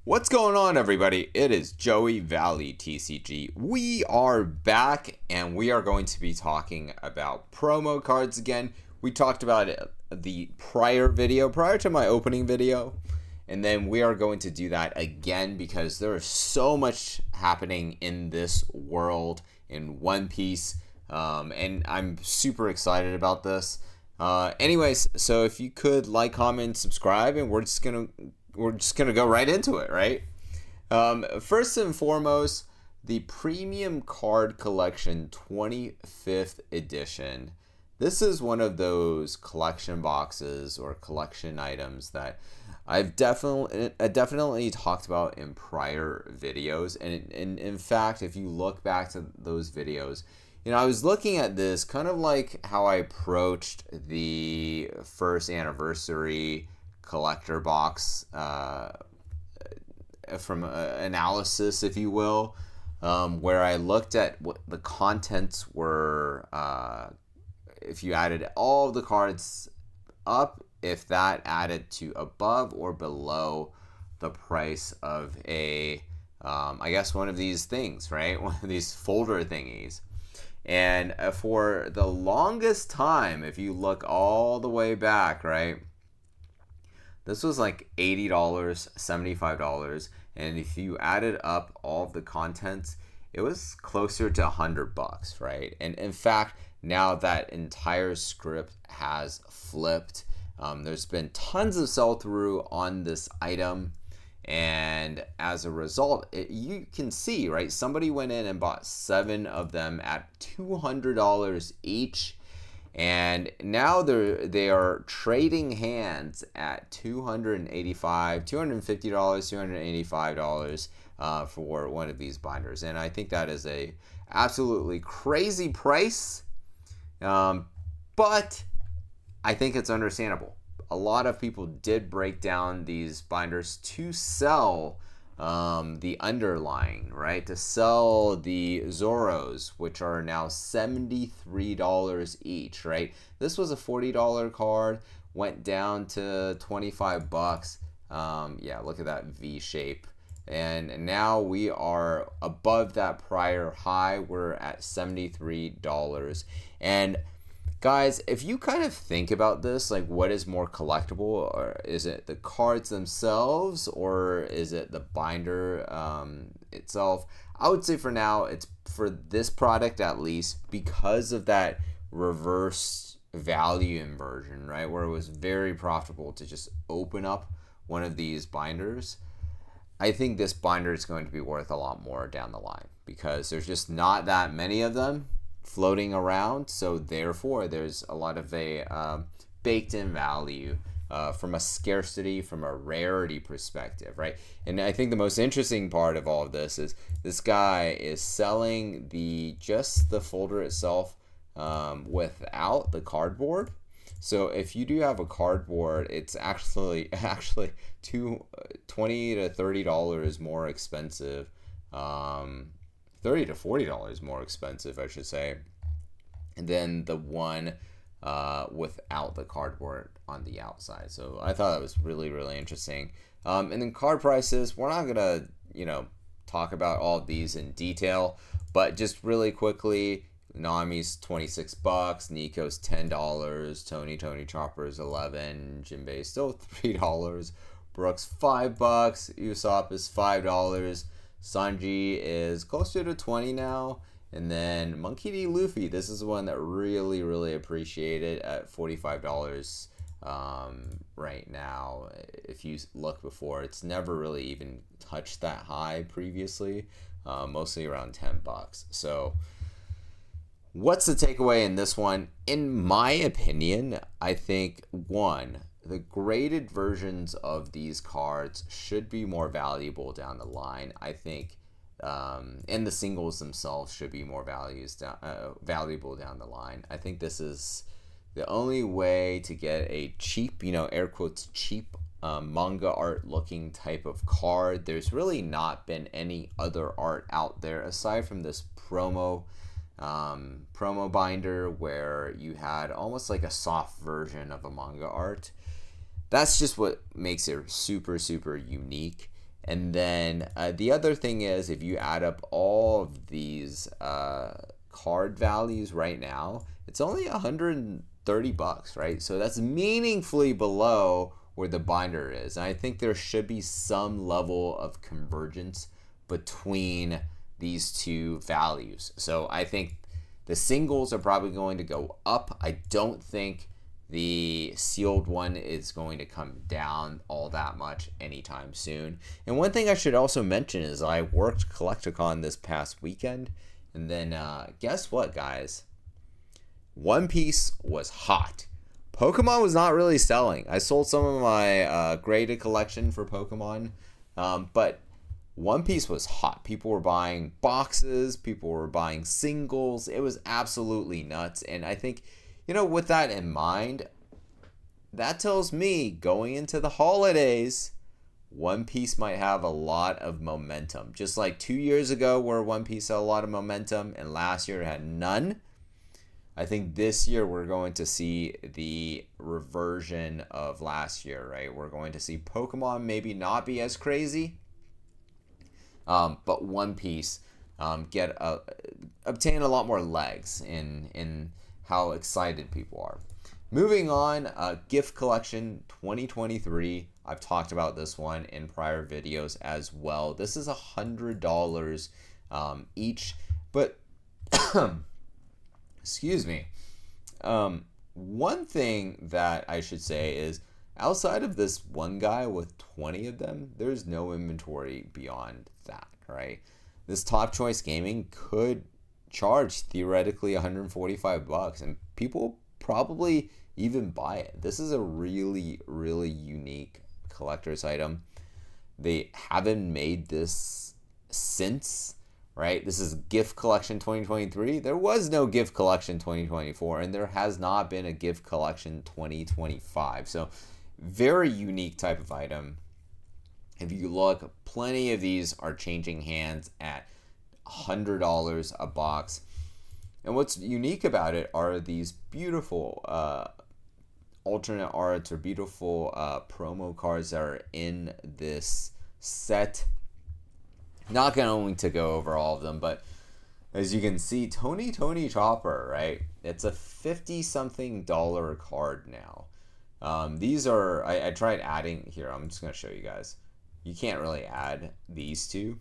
What's going on, everybody? It is Joey Valley TCG. We are back and we are going to be talking about promo cards again. We talked about it the prior to my opening video, and then we are going to do that again because there is so much happening in this world in One Piece, and I'm super excited about this. Anyways, so if you could like, comment, subscribe, and we're just gonna go right into it, right? First and foremost, the Premium Card Collection 25th edition. This is one of those collection boxes or collection items that I've definitely talked about in prior videos. And in fact, if you look back to those videos, I was looking at this kind of like how I approached the first anniversary collector box from analysis, if you will, where I looked at what the contents were, if you added all of the cards up, if that added to above or below the price of a, I guess one of these things, right? One of these folder thingies. And for the longest time, if you look all the way back, right, this was like $80, $75, and if you added up all of the contents, it was closer to $100, right? And in fact, now that entire script has flipped. There's been tons of sell-through on this item, and as a result, you can see, right? Somebody went in and bought 7 of them at $200 each. And now they are trading hands at $250, $285 for one of these binders. And I think that is a absolutely crazy price, but I think it's understandable. A lot of people did break down these binders to sell the underlying, right? To sell the Zoros, which are now $73 each, right? This was a $40 card, went down to $25. Yeah, look at that V shape. And now we are above that prior high. We're at $73. And guys, if you kind of think about this, like what is more collectible? Or is it the cards themselves, or is it the binder itself? I would say for now, it's for this product at least, because of that reverse value inversion, right? Where it was very profitable to just open up one of these binders. I think this binder is going to be worth a lot more down the line because there's just not that many of them floating around, so therefore there's a lot of a baked in value from a scarcity, from a rarity perspective, right? And I think the most interesting part of all of this is this guy is selling just the folder itself without the cardboard. So if you do have a cardboard, it's actually $20 to $30 more expensive. $30 to $40 more expensive, I should say, than the one without the cardboard on the outside. So I thought that was really, really interesting. And then card prices, we're not gonna, talk about all of these in detail, but just really quickly, Nami's $26, Nico's $10, Tony Chopper's $11, Jinbei's still $3, Brooks $5, Usopp is $5. Sanji is closer to 20 now, and then Monkey D. Luffy, this is one that really, really appreciated at $45 right now. If you look before, it's never really even touched that high previously, mostly around $10. So what's the takeaway in this one? In my opinion, I think, one, the graded versions of these cards should be more valuable down the line. I think, and the singles themselves should be more valuable down the line. I think this is the only way to get a cheap, air quotes, cheap manga art looking type of card. There's really not been any other art out there aside from this promo binder where you had almost like a soft version of a manga art. That's just what makes it super, super unique. And then the other thing is, if you add up all of these card values right now, it's only $130, right? So that's meaningfully below where the binder is. And I think there should be some level of convergence between these two values. So I think the singles are probably going to go up. I don't think the sealed one is going to come down all that much anytime soon. And one thing I should also mention is I worked Collecticon this past weekend, and then guess what, guys? One Piece was hot. Pokemon was not really selling. I sold some of my graded collection for Pokemon, but One Piece was hot. People were buying boxes, people were buying singles. It was absolutely nuts. And I think, with that in mind, that tells me going into the holidays, One Piece might have a lot of momentum. Just like 2 years ago where One Piece had a lot of momentum and last year it had none. I think this year we're going to see the reversion of last year, right? We're going to see Pokemon maybe not be as crazy, but One Piece obtain a lot more legs in how excited people are. Moving on, gift collection 2023. I've talked about this one in prior videos as well. This is $100 each, but excuse me. One thing that I should say is outside of this one guy with 20 of them, there's no inventory beyond that, right? This Top Choice Gaming could charge theoretically $145 and people probably even buy it. This is a really, really unique collector's item. They haven't made this since, right? This is gift collection 2023. There was no gift collection 2024, and there has not been a gift collection 2025. So very unique type of item. If you look, plenty of these are changing hands at $100 a box. And what's unique about it are these beautiful alternate arts or beautiful promo cards that are in this set. Not going to go over all of them, but as you can see, Tony Chopper, right? It's a $50-something card now. These are, I tried adding, here, I'm just going to show you guys. You can't really add these two.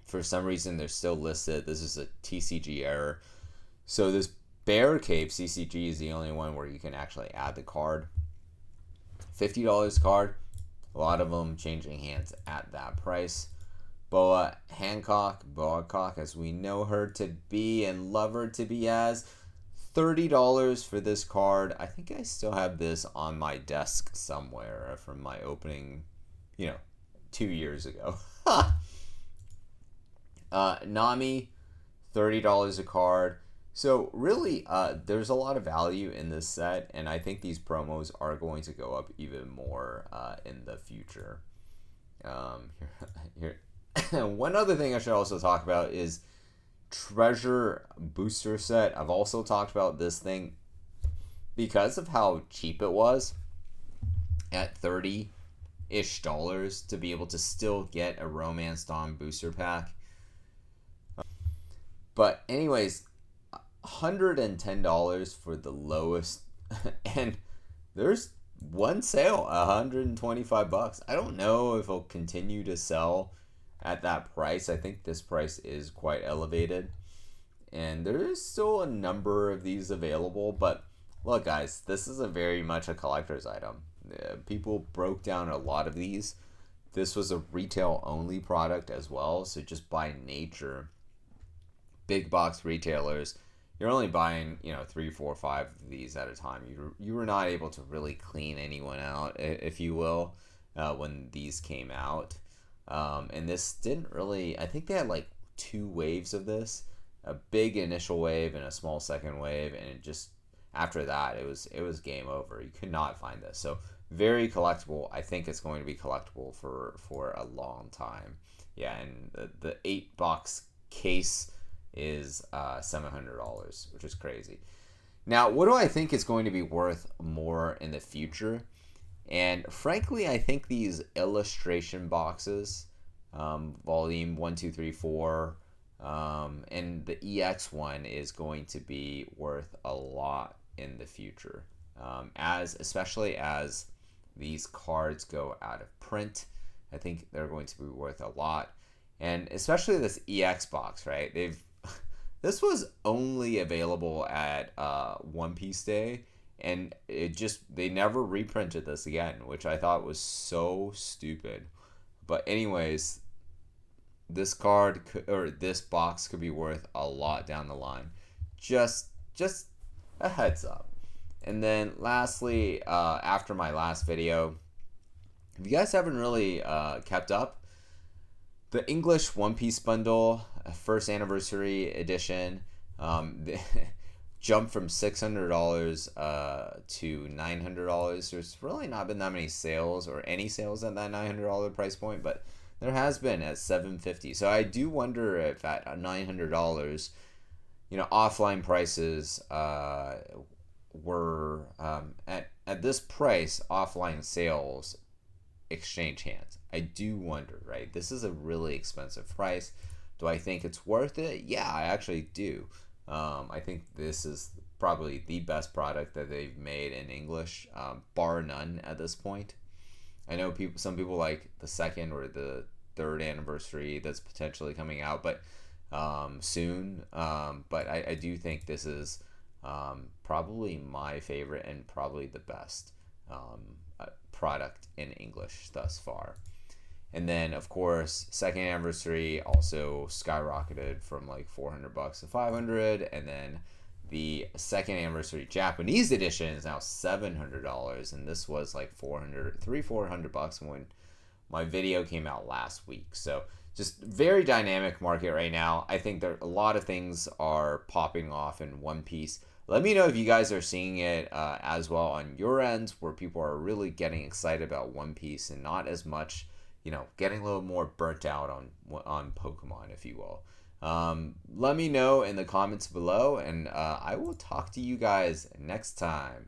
For some reason, they're still listed. This is a TCG error. So this Bear Cave CCG is the only one where you can actually add the card. $50 card. A lot of them changing hands at that price. Boa Hancock, as we know her to be and love her to be as. $30 for this card. I think I still have this on my desk somewhere from my opening, 2 years ago. Nami, $30 a card. So really, there's a lot of value in this set, and I think these promos are going to go up even more in the future. Here. One other thing I should also talk about is Treasure Booster Set. I've also talked about this thing because of how cheap it was at $30-ish to be able to still get a Romance Dawn booster pack. But anyways, $110 for the lowest, and there's one sale, $125. I don't know if it'll continue to sell at that price. I think this price is quite elevated, and there is still a number of these available. But look, guys, this is very much a collector's item. People broke down a lot of these. This was a retail only product as well, so just by nature, big box retailers, you're only buying 3, 4, 5 of these at a time. You were not able to really clean anyone out, if you will, when these came out. And this didn't really, I think they had like 2 waves of this, a big initial wave and a small second wave, and it just, after that, it was game over. You could not find this. So very collectible. I think it's going to be collectible for a long time. Yeah, and the 8-box case is $700, which is crazy. Now, what do I think is going to be worth more in the future? And frankly, I think these illustration boxes, volume 1, 2, 3, 4, and the EX one is going to be worth a lot in the future, especially as these cards go out of print. I think they're going to be worth a lot, and especially this EX box, right? This was only available at One Piece Day, and they never reprinted this again, which I thought was so stupid. But anyways, this box could be worth a lot down the line. Just a heads up. And then lastly, after my last video, if you guys haven't really kept up, the English One Piece bundle, first anniversary edition, jumped from $600 to $900. There's really not been that many sales or any sales at that $900 price point, but there has been at $750. So I do wonder if at $900, offline prices were at this price, offline sales exchange hands. I do wonder, right? This is a really expensive price. Do I think it's worth it? Yeah, I actually do. I think this is probably the best product that they've made in English, bar none at this point. I know some people like the second or the third anniversary that's potentially coming out, but soon. But I do think this is probably my favorite and probably the best product in English thus far. And then, of course, second anniversary also skyrocketed from like $400 to $500, and then the second anniversary Japanese edition is now $700, and this was like $400 when my video came out last week. So just very dynamic market right now. I think there a lot of things are popping off in One Piece. Let me know if you guys are seeing it as well on your ends, where people are really getting excited about One Piece and not as much, getting a little more burnt out on Pokemon, if you will. Let me know in the comments below, and I will talk to you guys next time.